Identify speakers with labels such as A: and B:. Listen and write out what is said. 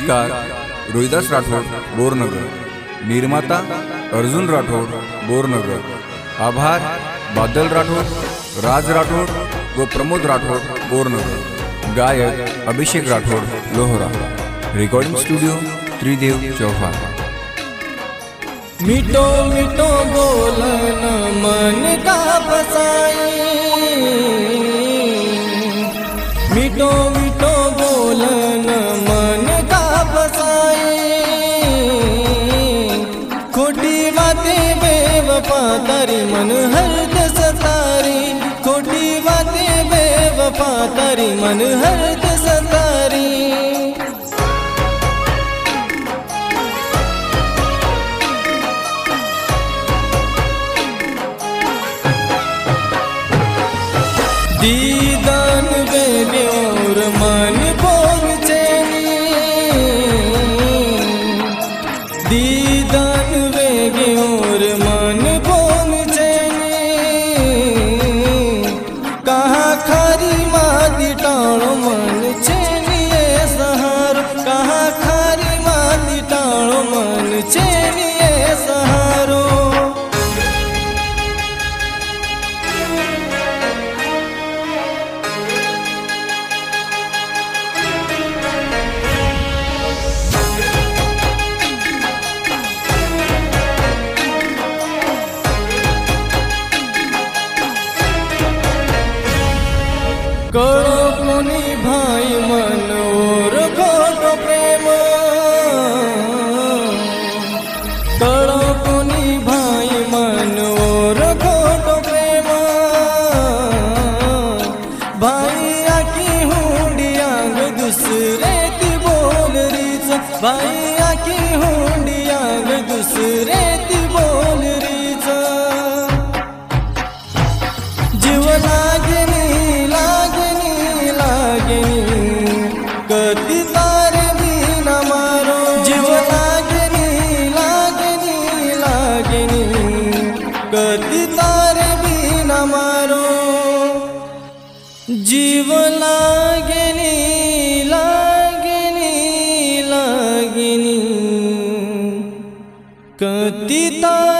A: गीतकार रोहिदास राठोड बोरनगर, निर्माता अर्जुन राठोड बोरनगर, आभार बादल राठोड, राज राठोड व प्रमोद राठोड बोरनगर, गायक अभिषेक राठोड लोहरा, रिकॉर्डिंग स्टूडियो त्रिदेव चौहान।
B: मिठो मिठो बोलन मन का बसाई, मिठो मिठो बोलन मन का बसाई, खोटी बातें बेवफा तारी मन हर्द सतारी, खोटी बातें बेवफा तारी मन हर्द सतारी। दीदान बेबी और मन पहुँचेनी, दीदान बेबी और मन पहुँचेनी, कहाँ खारी माती टाणो मन चेनिए सहारो, कहाँ खारी माती टाणो मन चेनिए सहारो। करो कोनी भाई मन और खोटो प्रेम, करो कोनी भाई मन और खोटो प्रेम, भाई आकी हुंडियांग दूसरे ती बोल रीच, भाई आकी हुंडियांग दूसरे ती बोल रीच, जीव लागनी कति तारे बिना मारो, जीव लागनी लागनी लागनी कति तारे बिना मारो, जीव लागनी लागनी लागनी कति तारे